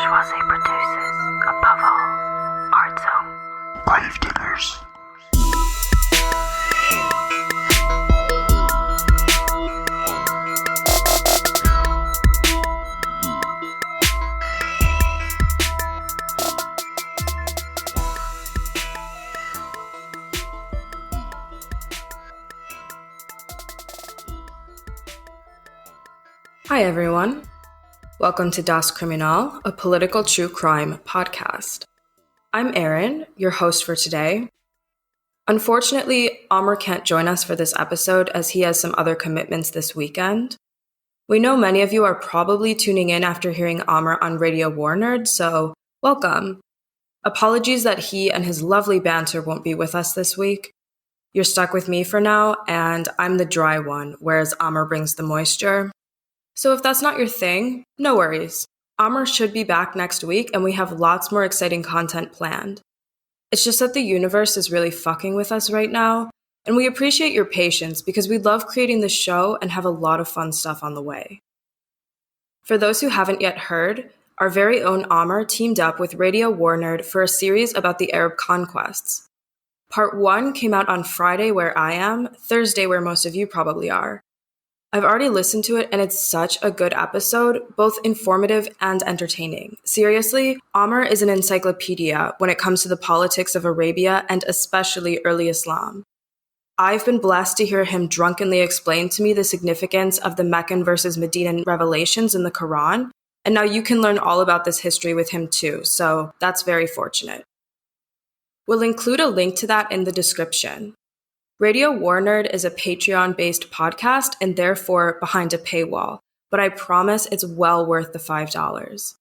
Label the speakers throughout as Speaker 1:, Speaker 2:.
Speaker 1: Bourgeoisie produces, above all, art zone.
Speaker 2: Gravediggers.
Speaker 3: Hi everyone. Welcome to Das Criminal, a political true crime podcast. I'm Erin, your host for today. Unfortunately, Amr can't join us for this episode as he has some other commitments this weekend. We know many of you are probably tuning in after hearing Amr on Radio War Nerd, so welcome. Apologies that he and his lovely banter won't be with us this week. You're stuck with me for now, and I'm the dry one, whereas Amr brings the moisture. So if that's not your thing, no worries. Amr should be back next week and we have lots more exciting content planned. It's just that the universe is really fucking with us right now, and we appreciate your patience because we love creating the show and have a lot of fun stuff on the way. For those who haven't yet heard, our very own Amr teamed up with Radio War Nerd for a series about the Arab conquests. Part 1 came out on Friday where I am, Thursday where most of you probably are. I've already listened to it and it's such a good episode, both informative and entertaining. Seriously, Amr is an encyclopedia when it comes to the politics of Arabia and especially early Islam. I've been blessed to hear him drunkenly explain to me the significance of the Meccan versus Medinan revelations in the Quran, and now you can learn all about this history with him too, so that's very fortunate. We'll include a link to that in the description. Radio War Nerd is a Patreon-based podcast and therefore behind a paywall, but I promise it's well worth the $5.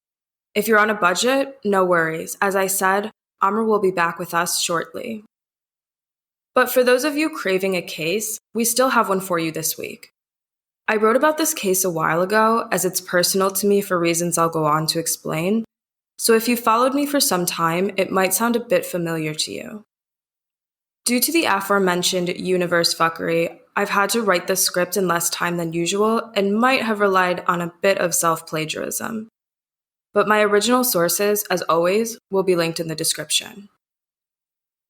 Speaker 3: If you're on a budget, no worries. As I said, Amr will be back with us shortly. But for those of you craving a case, we still have one for you this week. I wrote about this case a while ago, as it's personal to me for reasons I'll go on to explain, so if you followed me for some time, it might sound a bit familiar to you. Due to the aforementioned universe fuckery, I've had to write the script in less time than usual and might have relied on a bit of self-plagiarism. But my original sources, as always, will be linked in the description.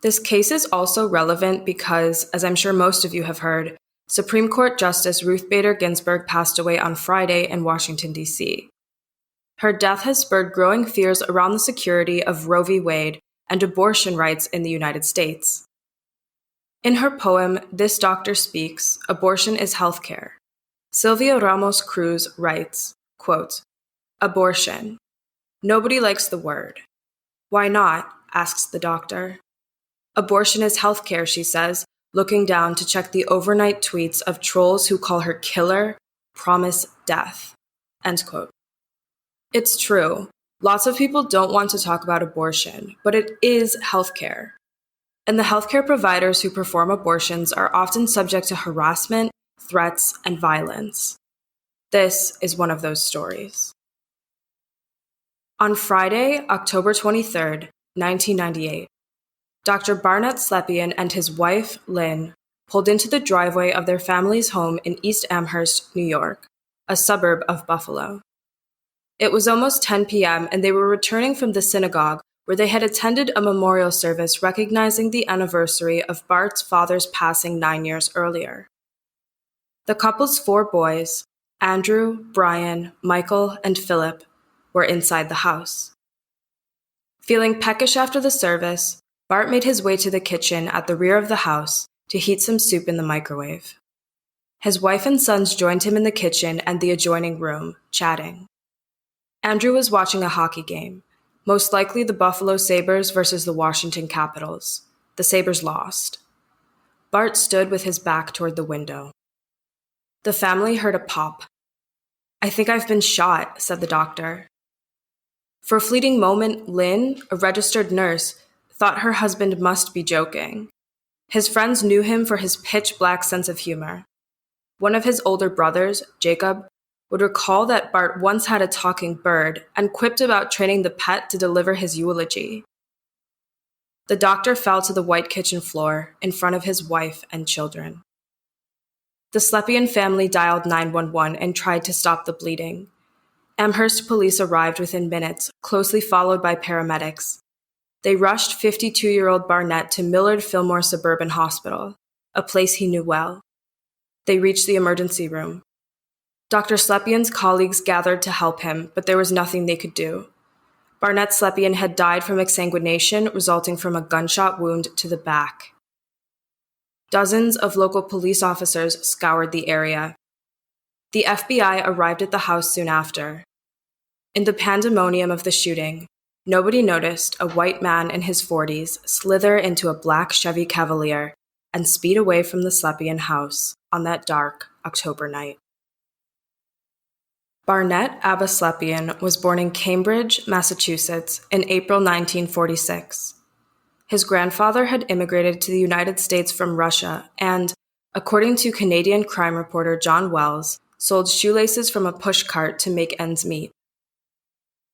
Speaker 3: This case is also relevant because, as I'm sure most of you have heard, Supreme Court Justice Ruth Bader Ginsburg passed away on Friday in Washington, D.C. Her death has spurred growing fears around the security of Roe v. Wade and abortion rights in the United States. In her poem, This Doctor Speaks, Abortion is Healthcare, Sylvia Ramos Cruz writes, quote, "Abortion. Nobody likes the word. Why not?" asks the doctor. "Abortion is healthcare," she says, looking down to check the overnight tweets of trolls who call her killer, promise death, end quote. It's true. Lots of people don't want to talk about abortion, but it is healthcare. And the healthcare providers who perform abortions are often subject to harassment, threats, and violence. This is one of those stories. On Friday, October 23rd, 1998, Dr. Barnett Slepian and his wife, Lynn, pulled into the driveway of their family's home in East Amherst, New York, a suburb of Buffalo. It was almost 10 p.m. and they were returning from the synagogue where they had attended a memorial service recognizing the anniversary of Bart's father's passing 9 years earlier. The couple's 4 boys, Andrew, Brian, Michael, and Philip, were inside the house. Feeling peckish after the service, Bart made his way to the kitchen at the rear of the house to heat some soup in the microwave. His wife and sons joined him in the kitchen and the adjoining room, chatting. Andrew was watching a hockey game, most likely the Buffalo Sabres versus the Washington Capitals. The Sabres lost. Bart stood with his back toward the window. The family heard a pop. "I think I've been shot," said the doctor. For a fleeting moment, Lynn, a registered nurse, thought her husband must be joking. His friends knew him for his pitch-black sense of humor. One of his older brothers, Jacob, would recall that Bart once had a talking bird and quipped about training the pet to deliver his eulogy. The doctor fell to the white kitchen floor in front of his wife and children. The Slepian family dialed 911 and tried to stop the bleeding. Amherst police arrived within minutes, closely followed by paramedics. They rushed 52-year-old Barnett to Millard Fillmore Suburban Hospital, a place he knew well. They reached the emergency room. Dr. Slepian's colleagues gathered to help him, but there was nothing they could do. Barnett Slepian had died from exsanguination resulting from a gunshot wound to the back. Dozens of local police officers scoured the area. The FBI arrived at the house soon after. In the pandemonium of the shooting, nobody noticed a white man in his 40s slither into a black Chevy Cavalier and speed away from the Slepian house on that dark October night. Barnett Abba Slepian was born in Cambridge, Massachusetts in April 1946. His grandfather had immigrated to the United States from Russia and, according to Canadian crime reporter John Wells, sold shoelaces from a pushcart to make ends meet.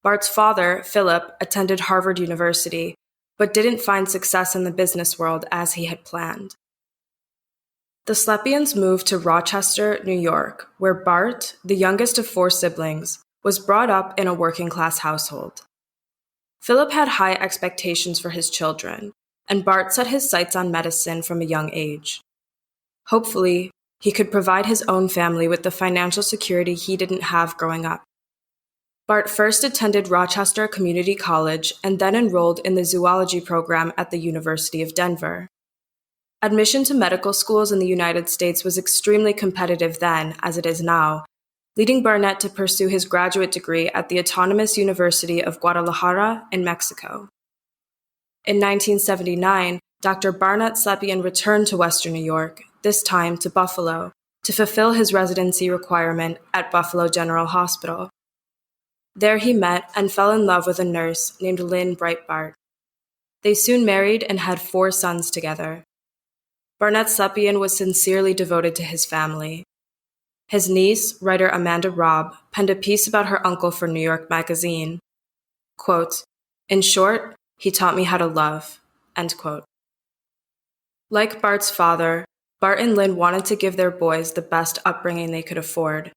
Speaker 3: Bart's father, Philip, attended Harvard University, but didn't find success in the business world as he had planned. The Slepians moved to Rochester, New York, where Bart, the youngest of 4 siblings, was brought up in a working-class household. Philip had high expectations for his children, and Bart set his sights on medicine from a young age. Hopefully, he could provide his own family with the financial security he didn't have growing up. Bart first attended Rochester Community College and then enrolled in the zoology program at the University of Denver. Admission to medical schools in the United States was extremely competitive then, as it is now, leading Barnett to pursue his graduate degree at the Autonomous University of Guadalajara in Mexico. In 1979, Dr. Barnett Slepian returned to Western New York, this time to Buffalo, to fulfill his residency requirement at Buffalo General Hospital. There he met and fell in love with a nurse named Lynn Breitbart. They soon married and had 4 sons together. Barnett Slepian was sincerely devoted to his family. His niece, writer Amanda Robb, penned a piece about her uncle for New York Magazine. Quote, "In short, he taught me how to love." End quote. Like Bart's father, Bart and Lynn wanted to give their boys the best upbringing they could afford.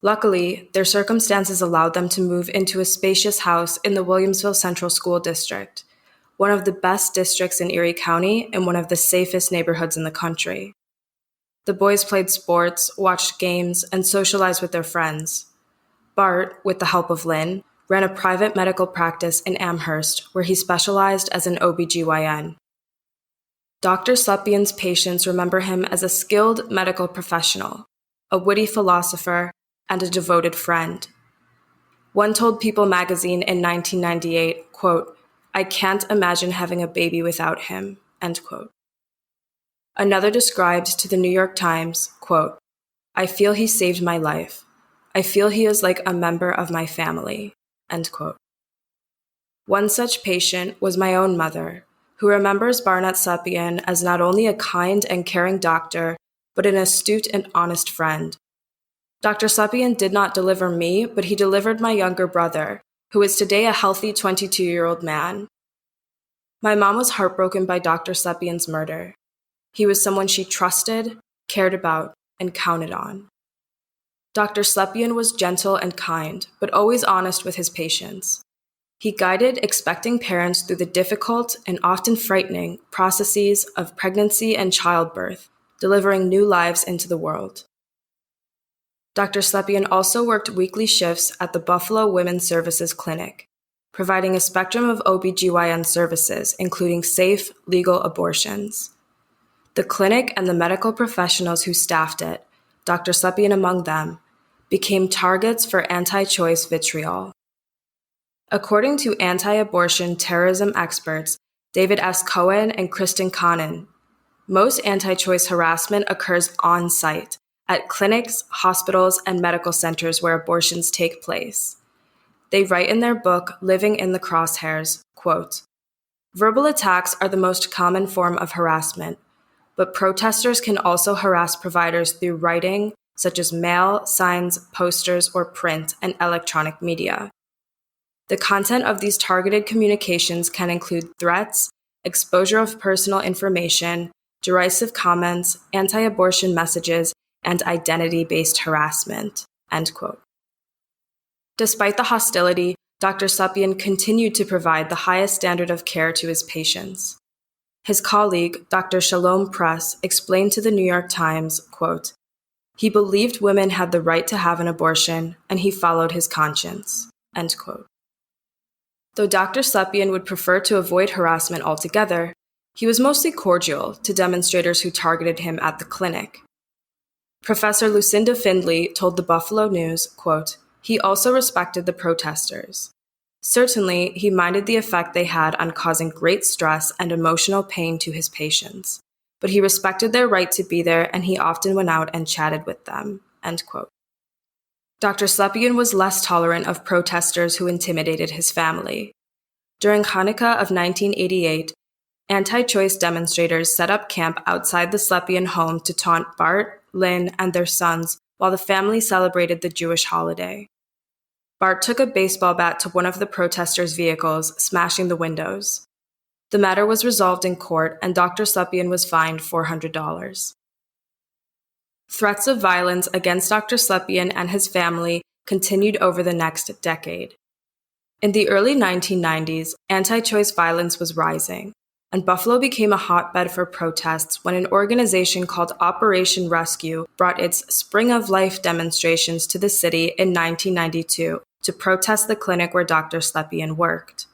Speaker 3: Luckily, their circumstances allowed them to move into a spacious house in the Williamsville Central School District, one of the best districts in Erie County and one of the safest neighborhoods in the country. The boys played sports, watched games, and socialized with their friends. Bart, with the help of Lynn, ran a private medical practice in Amherst where he specialized as an OB-GYN. Dr. Slepian's patients remember him as a skilled medical professional, a witty philosopher, and a devoted friend. One told People magazine in 1998, quote, "I can't imagine having a baby without him," end quote. Another described to the New York Times, quote, "I feel he saved my life. I feel he is like a member of my family," end quote. One such patient was my own mother, who remembers Barnett Slepian as not only a kind and caring doctor, but an astute and honest friend. Dr. Slepian did not deliver me, but he delivered my younger brother, who is today a healthy 22-year-old man. My mom was heartbroken by Dr. Slepian's murder. He was someone she trusted, cared about, and counted on. Dr. Slepian was gentle and kind, but always honest with his patients. He guided expecting parents through the difficult and often frightening processes of pregnancy and childbirth, delivering new lives into the world. Dr. Slepian also worked weekly shifts at the Buffalo Womenservices clinic, providing a spectrum of OB-GYN services, including safe, legal abortions. The clinic and the medical professionals who staffed it, Dr. Slepian among them, became targets for anti-choice vitriol. According to anti-abortion terrorism experts David S. Cohen and Kristen Connon, most anti-choice harassment occurs on-site, at clinics, hospitals, and medical centers where abortions take place. They write in their book, Living in the Crosshairs, quote, "Verbal attacks are the most common form of harassment, but protesters can also harass providers through writing, such as mail, signs, posters, or print and electronic media. The content of these targeted communications can include threats, exposure of personal information, derisive comments, anti-abortion messages, and identity-based harassment," end quote. Despite the hostility, Dr. Slepian continued to provide the highest standard of care to his patients. His colleague, Dr. Shalom Press, explained to the New York Times, quote, "He believed women had the right to have an abortion, and he followed his conscience," end quote. Though Dr. Slepian would prefer to avoid harassment altogether, he was mostly cordial to demonstrators who targeted him at the clinic. Professor Lucinda Findley told the Buffalo News, quote, "He also respected the protesters. Certainly, he minded the effect they had on causing great stress and emotional pain to his patients, but he respected their right to be there and he often went out and chatted with them," end quote. Dr. Slepian was less tolerant of protesters who intimidated his family. During Hanukkah of 1988, anti-choice demonstrators set up camp outside the Slepian home to taunt Bart, Lynn, and their sons while the family celebrated the Jewish holiday. Bart took a baseball bat to one of the protesters' vehicles, smashing the windows. The matter was resolved in court, and Dr. Slepian was fined $400. Threats of violence against Dr. Slepian and his family continued over the next decade. In the early 1990s, anti-choice violence was rising, and Buffalo became a hotbed for protests when an organization called Operation Rescue brought its Spring of Life demonstrations to the city in 1992 to protest the clinic where Dr. Slepian worked.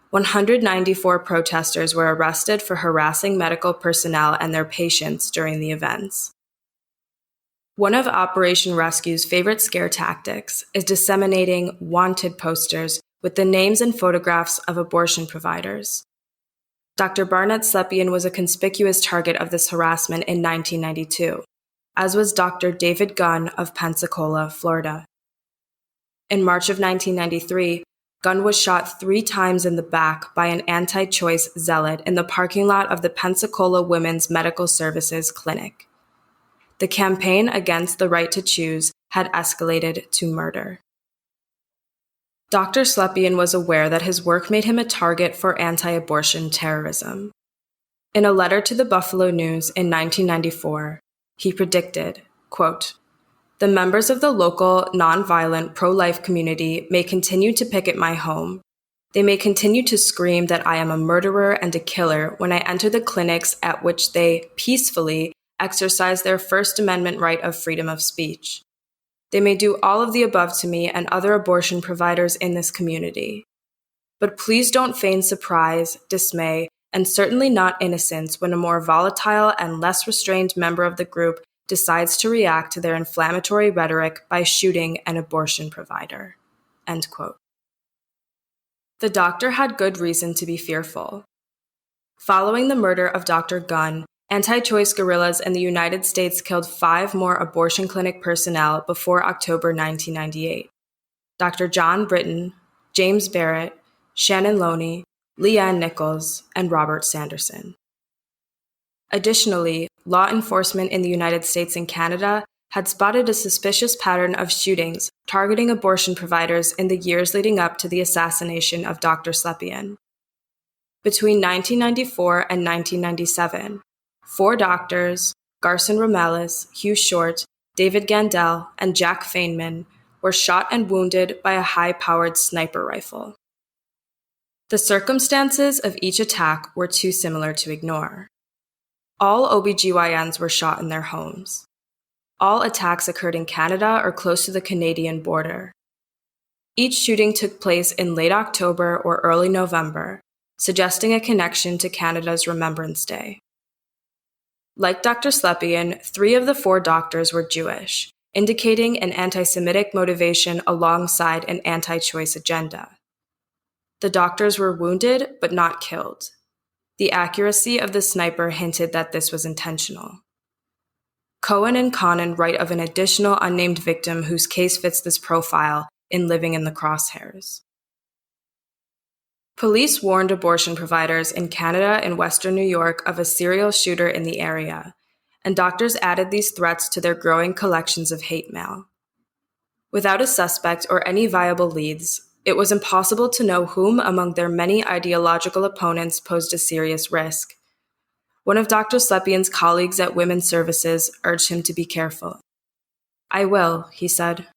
Speaker 3: 194 protesters were arrested for harassing medical personnel and their patients during the events. One of Operation Rescue's favorite scare tactics is disseminating wanted posters with the names and photographs of abortion providers. Dr. Barnett Slepian was a conspicuous target of this harassment in 1992, as was Dr. David Gunn of Pensacola, Florida. In March of 1993, Gunn was shot 3 times in the back by an anti-choice zealot in the parking lot of the Pensacola Women's Medical Services clinic. The campaign against the right to choose had escalated to murder. Dr. Slepian was aware that his work made him a target for anti-abortion terrorism. In a letter to the Buffalo News in 1994, he predicted, quote, "The members of the local, nonviolent, pro-life community may continue to picket my home. They may continue to scream that I am a murderer and a killer when I enter the clinics at which they peacefully exercise their First Amendment right of freedom of speech. They may do all of the above to me and other abortion providers in this community. But please don't feign surprise, dismay, and certainly not innocence when a more volatile and less restrained member of the group decides to react to their inflammatory rhetoric by shooting an abortion provider." End quote. The doctor had good reason to be fearful. Following the murder of Dr. Gunn, anti-choice guerrillas in the United States killed 5 more abortion clinic personnel before October 1998. Dr. John Britton, James Barrett, Shannon Loney, Leanne Nichols, and Robert Sanderson. Additionally, law enforcement in the United States and Canada had spotted a suspicious pattern of shootings targeting abortion providers in the years leading up to the assassination of Dr. Slepian. Between 1994 and 1997, 4 doctors, Garson Romelis, Hugh Short, David Gandel, and Jack Feynman, were shot and wounded by a high-powered sniper rifle. The circumstances of each attack were too similar to ignore. All OB-GYNs were shot in their homes. All attacks occurred in Canada or close to the Canadian border. Each shooting took place in late October or early November, suggesting a connection to Canada's Remembrance Day. Like Dr. Slepian, 3 of the 4 doctors were Jewish, indicating an anti-Semitic motivation alongside an anti-choice agenda. The doctors were wounded but not killed. The accuracy of the sniper hinted that this was intentional. Cohen and Conan write of an additional unnamed victim whose case fits this profile in Living in the Crosshairs. Police warned abortion providers in Canada and Western New York of a serial shooter in the area, and doctors added these threats to their growing collections of hate mail. Without a suspect or any viable leads, it was impossible to know whom among their many ideological opponents posed a serious risk. One of Dr. Slepian's colleagues at Womenservices urged him to be careful. "I will," he said.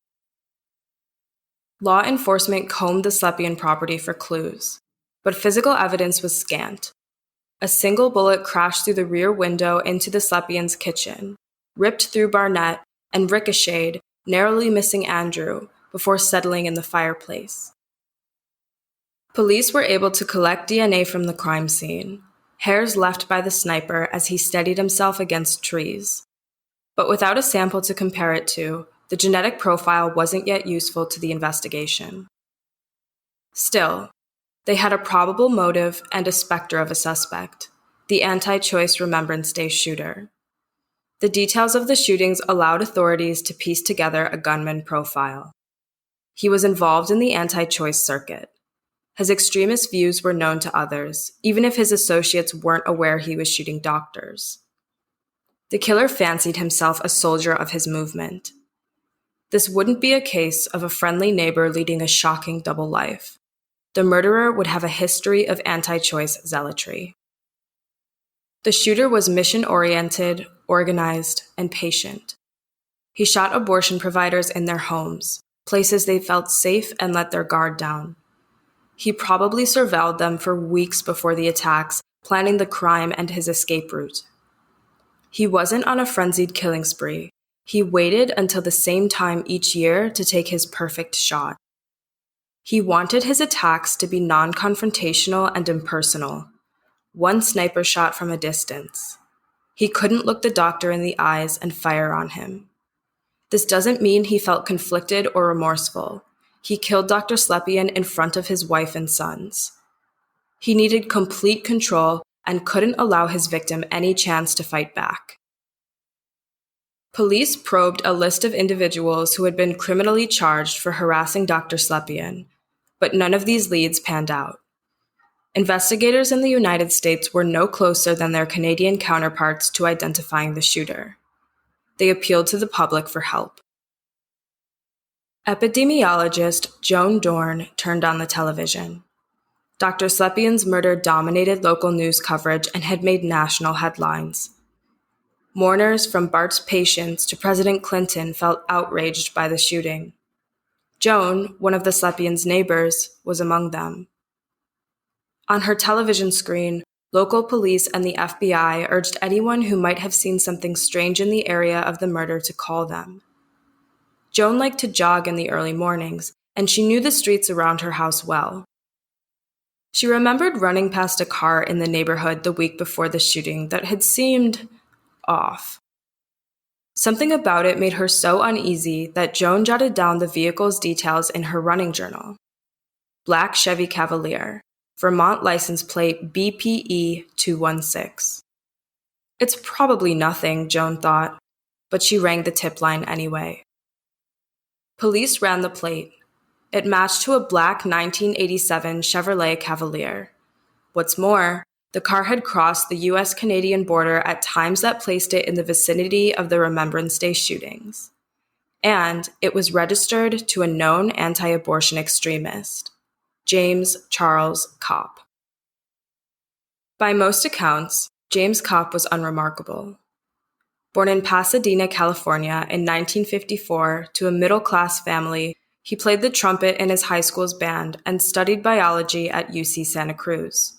Speaker 3: Law enforcement combed the Slepian property for clues, but physical evidence was scant. A single bullet crashed through the rear window into the Slepians' kitchen, ripped through Barnett, and ricocheted, narrowly missing Andrew, before settling in the fireplace. Police were able to collect DNA from the crime scene, hairs left by the sniper as he steadied himself against trees. But without a sample to compare it to, the genetic profile wasn't yet useful to the investigation. Still, they had a probable motive and a specter of a suspect, the anti-choice Remembrance Day shooter. The details of the shootings allowed authorities to piece together a gunman profile. He was involved in the anti-choice circuit. His extremist views were known to others, even if his associates weren't aware he was shooting doctors. The killer fancied himself a soldier of his movement. This wouldn't be a case of a friendly neighbor leading a shocking double life. The murderer would have a history of anti-choice zealotry. The shooter was mission-oriented, organized, and patient. He shot abortion providers in their homes, places they felt safe, and let their guard down. He probably surveilled them for weeks before the attacks, planning the crime and his escape route. He wasn't on a frenzied killing spree. He waited until the same time each year to take his perfect shot. He wanted his attacks to be non-confrontational and impersonal, one sniper shot from a distance. He couldn't look the doctor in the eyes and fire on him. This doesn't mean he felt conflicted or remorseful. He killed Dr. Slepian in front of his wife and sons. He needed complete control and couldn't allow his victim any chance to fight back. Police probed a list of individuals who had been criminally charged for harassing Dr. Slepian, but none of these leads panned out. Investigators in the United States were no closer than their Canadian counterparts to identifying the shooter. They appealed to the public for help. Epidemiologist Joan Dorn turned on the television. Dr. Slepian's murder dominated local news coverage and had made national headlines. Mourners from Bart's patients to President Clinton felt outraged by the shooting. Joan, one of the Slepians' neighbors, was among them. On her television screen, local police and the FBI urged anyone who might have seen something strange in the area of the murder to call them. Joan liked to jog in the early mornings, and she knew the streets around her house well. She remembered running past a car in the neighborhood the week before the shooting that had seemed off. Something about it made her so uneasy that Joan jotted down the vehicle's details in her running journal. Black Chevy Cavalier, Vermont license plate BPE 216. It's probably nothing, Joan thought, but she rang the tip line anyway. Police ran the plate. It matched to a black 1987 Chevrolet Cavalier. What's more, the car had crossed the U.S.-Canadian border at times that placed it in the vicinity of the Remembrance Day shootings. And it was registered to a known anti-abortion extremist, James Charles Kopp. By most accounts, James Kopp was unremarkable. Born in Pasadena, California in 1954 to a middle-class family, he played the trumpet in his high school's band and studied biology at UC Santa Cruz.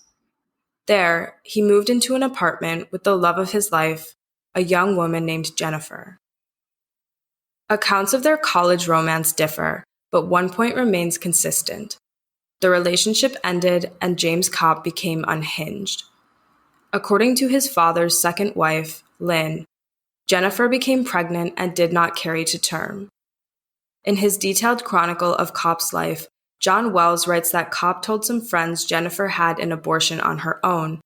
Speaker 3: There, he moved into an apartment with the love of his life, a young woman named Jennifer. Accounts of their college romance differ, but one point remains consistent. The relationship ended and James Kopp became unhinged. According to his father's second wife, Lynn, Jennifer became pregnant and did not carry to term. In his detailed chronicle of Kopp's life, John Wells writes that Kopp told some friends Jennifer had an abortion on her own,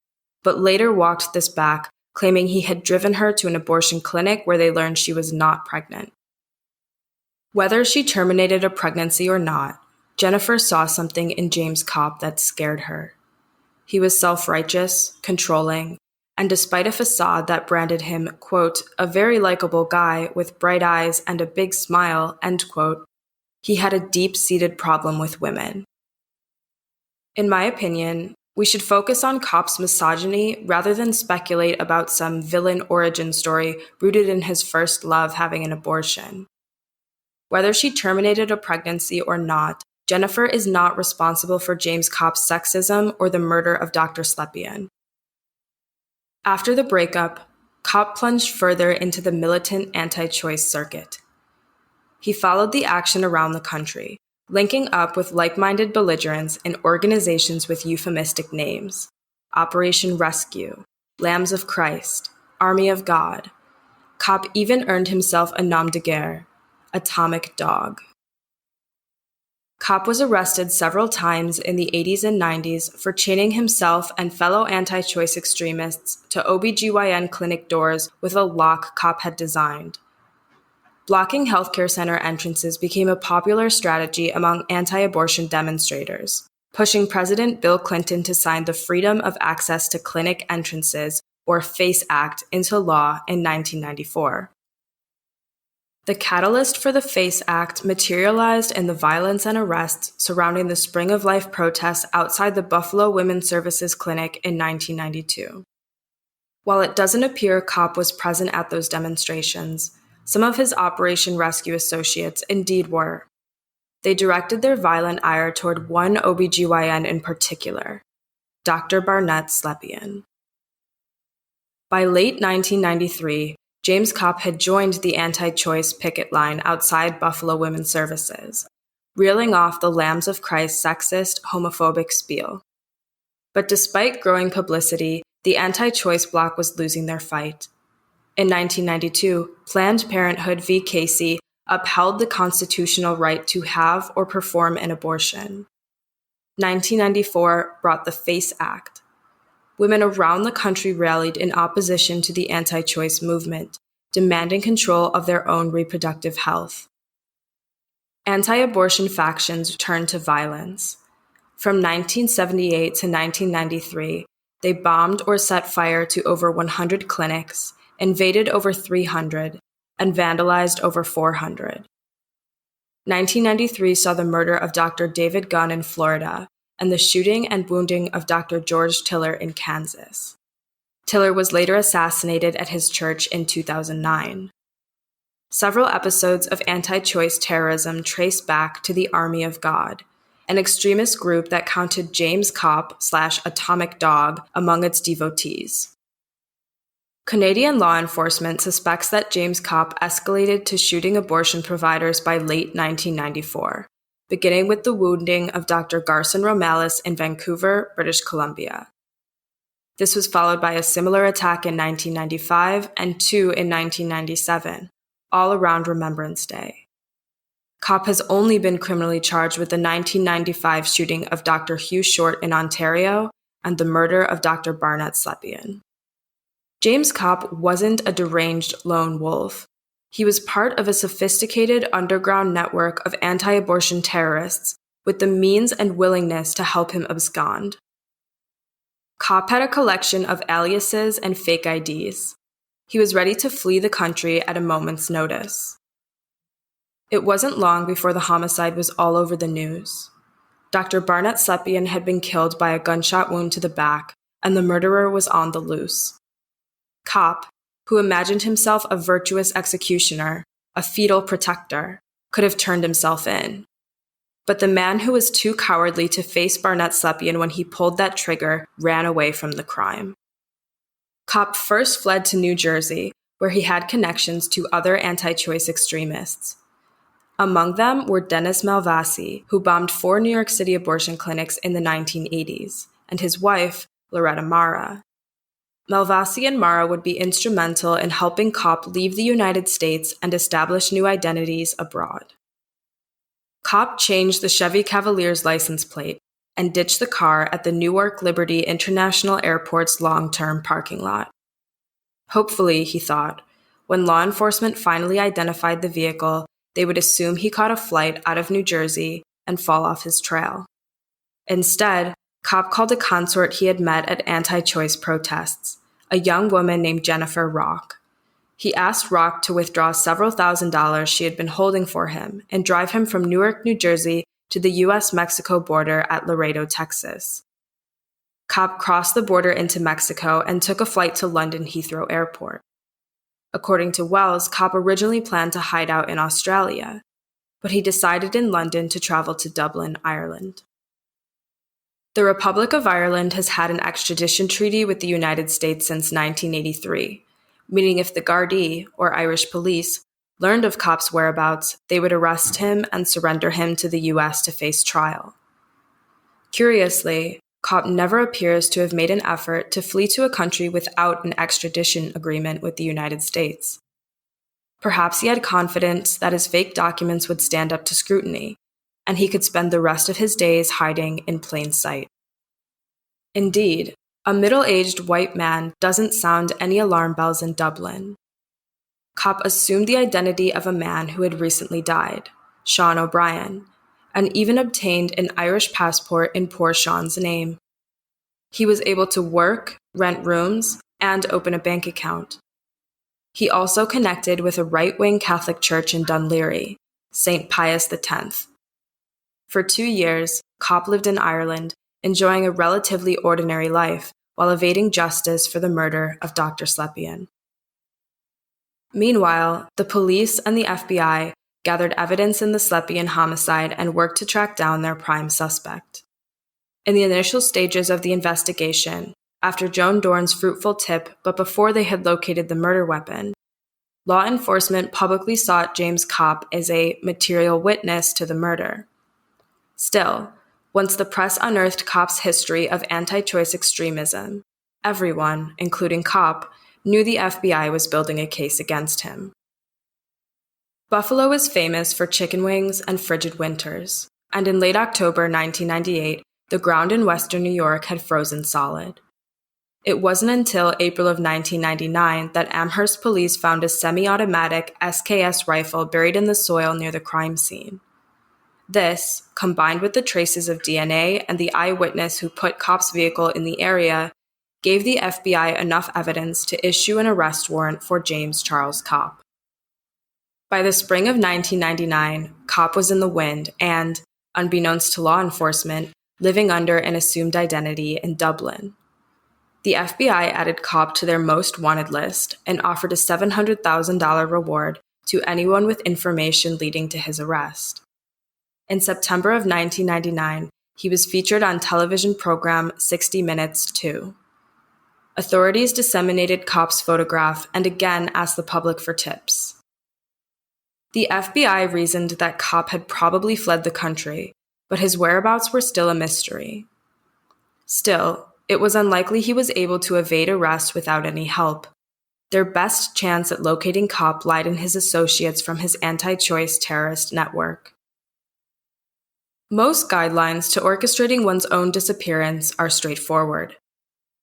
Speaker 3: but later walked this back, claiming he had driven her to an abortion clinic where they learned she was not pregnant. Whether she terminated a pregnancy or not, Jennifer saw something in James Kopp that scared her. He was self-righteous, controlling, and despite a facade that branded him, quote, a very likable guy with bright eyes and a big smile, end quote, he had a deep-seated problem with women. In my opinion, we should focus on Kopp's misogyny rather than speculate about some villain origin story rooted in his first love having an abortion. Whether she terminated a pregnancy or not, Jennifer is not responsible for James Kopp's sexism or the murder of Dr. Slepian. After the breakup, Kopp plunged further into the militant anti-choice circuit. He followed the action around the country, linking up with like-minded belligerents and organizations with euphemistic names: Operation Rescue, Lambs of Christ, Army of God. Kopp even earned himself a nom de guerre, Atomic Dog. Kopp was arrested several times in the 80s and 90s for chaining himself and fellow anti-choice extremists to OB-GYN clinic doors with a lock Kopp had designed. Blocking healthcare center entrances became a popular strategy among anti-abortion demonstrators, pushing President Bill Clinton to sign the Freedom of Access to Clinic Entrances, or FACE Act, into law in 1994. The catalyst for the FACE Act materialized in the violence and arrests surrounding the Spring of Life protests outside the Buffalo Womenservices clinic in 1992. While it doesn't appear Kopp was present at those demonstrations, some of his Operation Rescue associates indeed were. They directed their violent ire toward one OB-GYN in particular, Dr. Barnett Slepian. By late 1993, James Kopp had joined the anti-choice picket line outside Buffalo Womenservices, reeling off the Lambs of Christ sexist, homophobic spiel. But despite growing publicity, the anti-choice bloc was losing their fight. In 1992, Planned Parenthood v. Casey upheld the constitutional right to have or perform an abortion. 1994 brought the FACE Act. Women around the country rallied in opposition to the anti-choice movement, demanding control of their own reproductive health. Anti-abortion factions turned to violence. From 1978 to 1993, they bombed or set fire to over 100 clinics, invaded over 300, and vandalized over 400. 1993 saw the murder of Dr. David Gunn in Florida, and the shooting and wounding of Dr. George Tiller in Kansas. Tiller was later assassinated at his church in 2009. Several episodes of anti-choice terrorism trace back to the Army of God, an extremist group that counted James Kopp / Atomic Dog among its devotees. Canadian law enforcement suspects that James Kopp escalated to shooting abortion providers by late 1994, beginning with the wounding of Dr. Garson Romalis in Vancouver, British Columbia. This was followed by a similar attack in 1995 and two in 1997, all around Remembrance Day. Kopp has only been criminally charged with the 1995 shooting of Dr. Hugh Short in Ontario and the murder of Dr. Barnett Slepian. James Kopp wasn't a deranged lone wolf. He was part of a sophisticated underground network of anti-abortion terrorists with the means and willingness to help him abscond. Kopp had a collection of aliases and fake IDs. He was ready to flee the country at a moment's notice. It wasn't long before the homicide was all over the news. Dr. Barnett Slepian had been killed by a gunshot wound to the back, and the murderer was on the loose. Kopp, who imagined himself a virtuous executioner, a fetal protector, could have turned himself in. But the man who was too cowardly to face Barnett Slepian when he pulled that trigger ran away from the crime. Kopp first fled to New Jersey, where he had connections to other anti-choice extremists. Among them were Dennis Malvasi, who bombed 4 New York City abortion clinics in the 1980s, and his wife, Loretta Mara. Malvasi and Mara would be instrumental in helping Kopp leave the United States and establish new identities abroad. Kopp changed the Chevy Cavalier's license plate and ditched the car at the Newark Liberty International Airport's long-term parking lot. Hopefully, he thought, when law enforcement finally identified the vehicle, they would assume he caught a flight out of New Jersey and fall off his trail. Instead, Kopp called a consort he had met at anti-choice protests, a young woman named Jennifer Rock. He asked Rock to withdraw several $1,000s she had been holding for him and drive him from Newark, New Jersey to the U.S.-Mexico border at Laredo, Texas. Kopp crossed the border into Mexico and took a flight to London Heathrow Airport. According to Wells, Kopp originally planned to hide out in Australia. but he decided in London to travel to Dublin, Ireland. The Republic of Ireland has had an extradition treaty with the United States since 1983, meaning if the Gardaí, or Irish police, learned of Kopp's whereabouts, they would arrest him and surrender him to the US to face trial. Curiously, Kopp never appears to have made an effort to flee to a country without an extradition agreement with the United States. Perhaps he had confidence that his fake documents would stand up to scrutiny, and he could spend the rest of his days hiding in plain sight. Indeed, a middle-aged white man doesn't sound any alarm bells in Dublin. Kopp assumed the identity of a man who had recently died, Sean O'Brien, and even obtained an Irish passport in poor Sean's name. He was able to work, rent rooms, and open a bank account. He also connected with a right-wing Catholic church in Dún Laoghaire, St. Pius X. For 2 years, Kopp lived in Ireland, enjoying a relatively ordinary life while evading justice for the murder of Dr. Slepian. Meanwhile, the police and the FBI gathered evidence in the Slepian homicide and worked to track down their prime suspect. In the initial stages of the investigation, after Joan Dorn's fruitful tip but before they had located the murder weapon, law enforcement publicly sought James Kopp as a material witness to the murder. Still, once the press unearthed Kopp's history of anti-choice extremism, everyone, including Kopp, knew the FBI was building a case against him. Buffalo is famous for chicken wings and frigid winters, and in late October 1998, the ground in western New York had frozen solid. It wasn't until April of 1999 that Amherst police found a semi-automatic SKS rifle buried in the soil near the crime scene. This, combined with the traces of DNA and the eyewitness who put Kopp's vehicle in the area, gave the FBI enough evidence to issue an arrest warrant for James Charles Kopp. By the spring of 1999, Kopp was in the wind and, unbeknownst to law enforcement, living under an assumed identity in Dublin. The FBI added Kopp to their most wanted list and offered a $700,000 reward to anyone with information leading to his arrest. In September of 1999, he was featured on television program 60 Minutes 2. Authorities disseminated Kopp's photograph and again asked the public for tips. The FBI reasoned that Kopp had probably fled the country, but his whereabouts were still a mystery. Still, it was unlikely he was able to evade arrest without any help. Their best chance at locating Kopp lied in his associates from his anti-choice terrorist network. Most guidelines to orchestrating one's own disappearance are straightforward.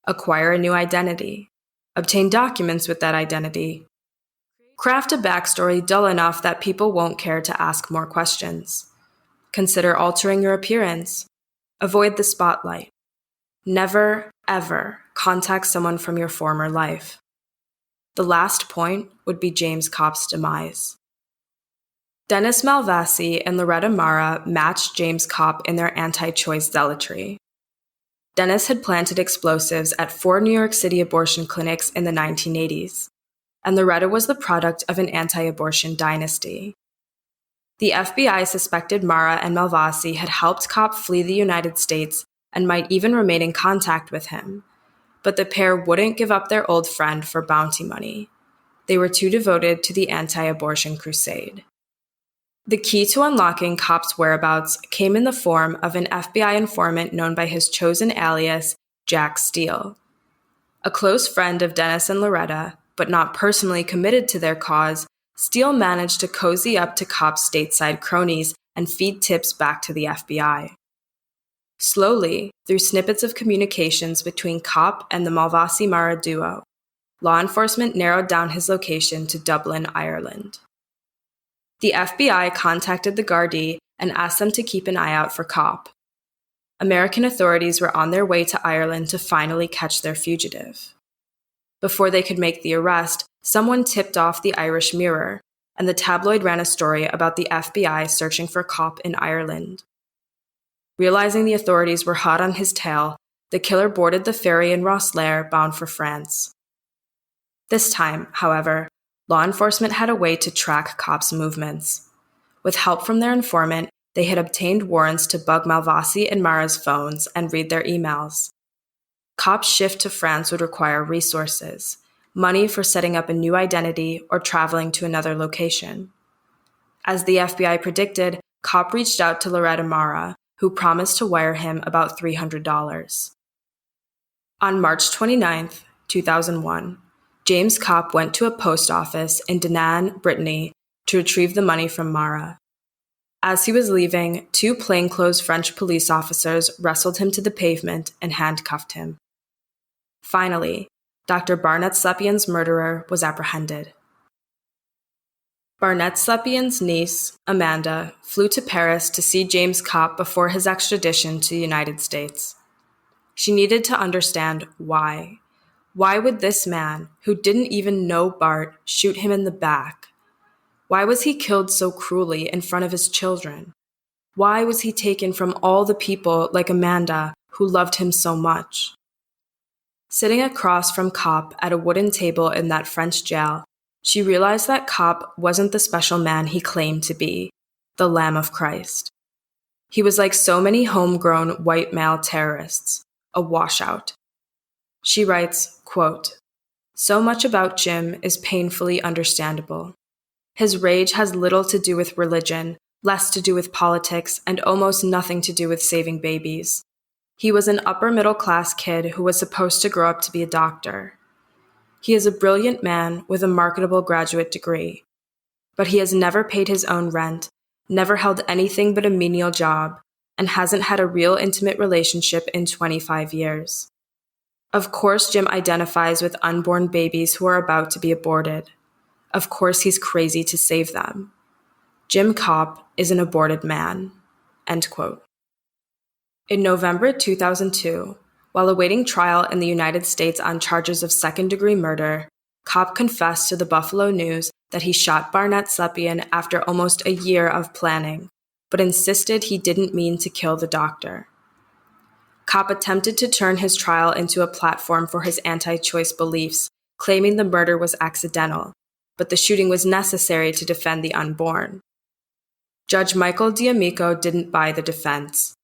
Speaker 3: Acquire a new identity. Obtain documents with that identity. Craft a backstory dull enough that people won't care to ask more questions. Consider altering your appearance. Avoid the spotlight. Never, ever contact someone from your former life. The last point would be James Kopp's demise. Dennis Malvasi and Loretta Mara matched James Kopp in their anti-choice zealotry. Dennis had planted explosives at 4 New York City abortion clinics in the 1980s, and Loretta was the product of an anti-abortion dynasty. The FBI suspected Mara and Malvasi had helped Kopp flee the United States and might even remain in contact with him, but the pair wouldn't give up their old friend for bounty money. They were too devoted to the anti-abortion crusade. The key to unlocking Kopp's whereabouts came in the form of an FBI informant known by his chosen alias, Jack Steele. A close friend of Dennis and Loretta, but not personally committed to their cause, Steele managed to cozy up to Kopp's stateside cronies and feed tips back to the FBI. Slowly, through snippets of communications between Kopp and the Malvasi-Mara duo, law enforcement narrowed down his location to Dublin, Ireland. The FBI contacted the Gardaí and asked them to keep an eye out for Kopp. American authorities were on their way to Ireland to finally catch their fugitive. Before they could make the arrest, someone tipped off the Irish Mirror, and the tabloid ran a story about the FBI searching for Kopp in Ireland. Realizing the authorities were hot on his tail, the killer boarded the ferry in Rosslare bound for France. This time, however, law enforcement had a way to track Kopp's movements. with help from their informant, they had obtained warrants to bug Malvasi and Mara's phones and read their emails. Kopp's shift to France would require resources, money for setting up a new identity or traveling to another location. As the FBI predicted, Kopp reached out to Loretta Mara, who promised to wire him about $300. On March 29, 2001, James Kopp went to a post office in Dinan, Brittany, to retrieve the money from Mara. As he was leaving, two plainclothes French police officers wrestled him to the pavement and handcuffed him. Finally, Dr. Barnett Slepian's murderer was apprehended. Barnett Slepian's niece, Amanda, flew to Paris to see James Kopp before his extradition to the United States. She needed to understand why. Why would this man, who didn't even know Bart, shoot him in the back? Why was he killed so cruelly in front of his children? Why was he taken from all the people like Amanda who loved him so much? Sitting across from Kopp at a wooden table in that French jail, she realized that Kopp wasn't the special man he claimed to be, the Lamb of Christ. He was like so many homegrown white male terrorists, a washout. She writes, quote, "So much about Jim is painfully understandable. His rage has little to do with religion, less to do with politics, and almost nothing to do with saving babies. He was an upper-middle-class kid who was supposed to grow up to be a doctor. He is a brilliant man with a marketable graduate degree. But he has never paid his own rent, never held anything but a menial job, and hasn't had a real intimate relationship in 25 years. Of course Jim identifies with unborn babies who are about to be aborted. Of course he's crazy to save them. Jim Kopp is an aborted man." End quote. In November 2002, while awaiting trial in the United States on charges of second-degree murder, Kopp confessed to the Buffalo News that he shot Barnett Slepian after almost a year of planning, but insisted he didn't mean to kill the doctor. Kopp attempted to turn his trial into a platform for his anti-choice beliefs, claiming the murder was accidental, but the shooting was necessary to defend the unborn. Judge Michael D'Amico didn't buy the defense.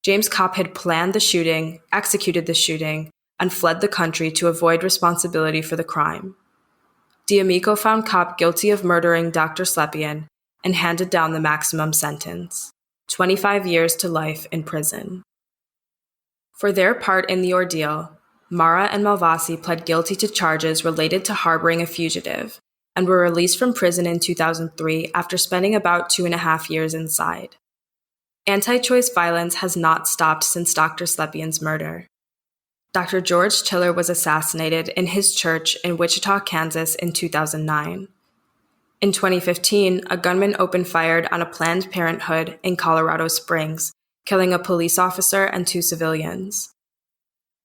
Speaker 3: James Kopp had planned the shooting, executed the shooting, and fled the country to avoid responsibility for the crime. D'Amico found Kopp guilty of murdering Dr. Slepian and handed down the maximum sentence, 25 years to life in prison. For their part in the ordeal, Mara and Malvasi pled guilty to charges related to harboring a fugitive and were released from prison in 2003 after spending about 2.5 years inside. Anti-choice violence has not stopped since Dr. Slepian's murder. Dr. George Tiller was assassinated in his church in Wichita, Kansas in 2009. In 2015, a gunman opened fire on a Planned Parenthood in Colorado Springs, killing a police officer and 2 civilians.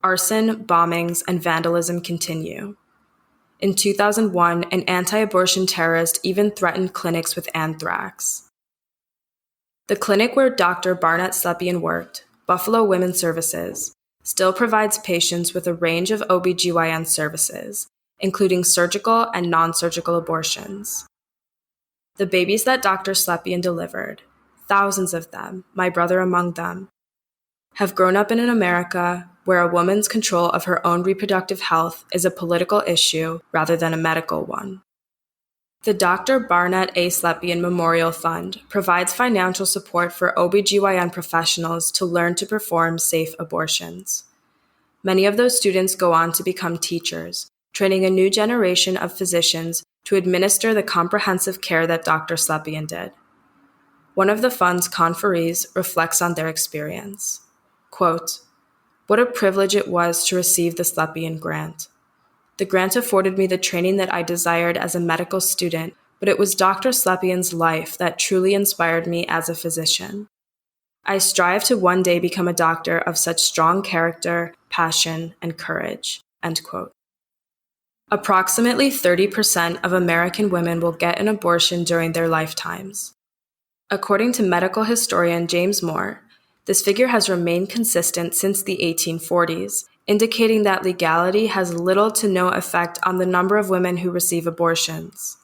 Speaker 3: Arson, bombings, and vandalism continue. In 2001, an anti-abortion terrorist even threatened clinics with anthrax. The clinic where Dr. Barnett Slepian worked, Buffalo Womenservices, still provides patients with a range of OB-GYN services, including surgical and non-surgical abortions. The babies that Dr. Slepian delivered, thousands of them, my brother among them, have grown up in an America where a woman's control of her own reproductive health is a political issue rather than a medical one. The Dr. Barnett A. Slepian Memorial Fund provides financial support for OB-GYN professionals to learn to perform safe abortions. Many of those students go on to become teachers, training a new generation of physicians to administer the comprehensive care that Dr. Slepian did. One of the fund's conferees reflects on their experience. Quote, "What a privilege it was to receive the Slepian grant. The grant afforded me the training that I desired as a medical student, but it was Dr. Slepian's life that truly inspired me as a physician. I strive to one day become a doctor of such strong character, passion, and courage." End quote. Approximately 30% of American women will get an abortion during their lifetimes. According to medical historian James Moore, this figure has remained consistent since the 1840s, indicating that legality has little to no effect on the number of women who receive abortions.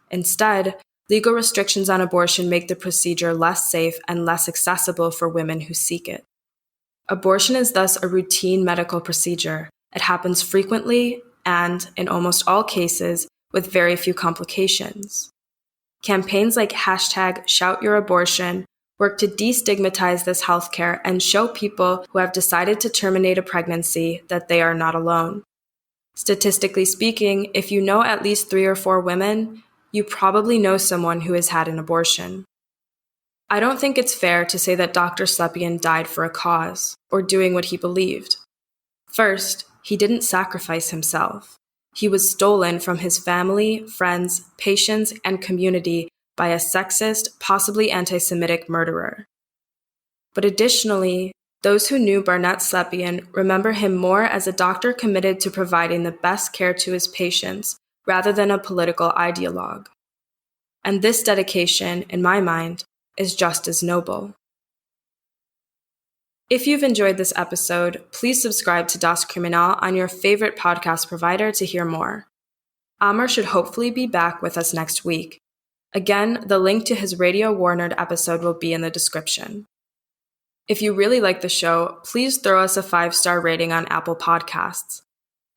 Speaker 3: Instead, legal restrictions on abortion make the procedure less safe and less accessible for women who seek it. Abortion is thus a routine medical procedure. It happens frequently and, in almost all cases, with very few complications. Campaigns like #ShoutYourAbortion work to destigmatize this healthcare and show people who have decided to terminate a pregnancy that they are not alone. Statistically speaking, if you know at least 3 or 4 women, you probably know someone who has had an abortion. I don't think it's fair to say that Dr. Slepian died for a cause, or doing what he believed. First, he didn't sacrifice himself. He was stolen from his family, friends, patients, and community by a sexist, possibly anti-Semitic murderer. But additionally, those who knew Barnett Slepian remember him more as a doctor committed to providing the best care to his patients rather than a political ideologue. And this dedication, in my mind, is just as noble. If you've enjoyed this episode, please subscribe to Das Criminal on your favorite podcast provider to hear more. Amr should hopefully be back with us next week. Again, the link to his Radio War Nerd episode will be in the description. If you really like the show, please throw us a 5-star rating on Apple Podcasts.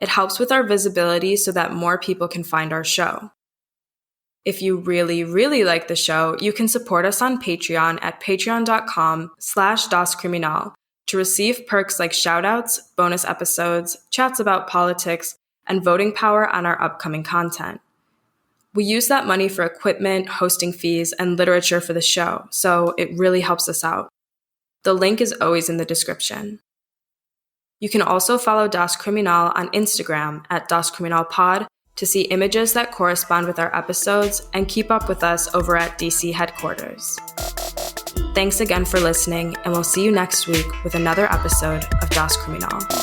Speaker 3: It helps with our visibility so that more people can find our show. If you really, really like the show, you can support us on Patreon at patreon.com/DasCriminal to receive perks like shoutouts, bonus episodes, chats about politics, and voting power on our upcoming content. We use that money for equipment, hosting fees, and literature for the show, so it really helps us out. The link is always in the description. You can also follow Das Criminal on Instagram at DasCriminalPod to see images that correspond with our episodes and keep up with us over at DC headquarters. Thanks again for listening, and we'll see you next week with another episode of Das Criminal.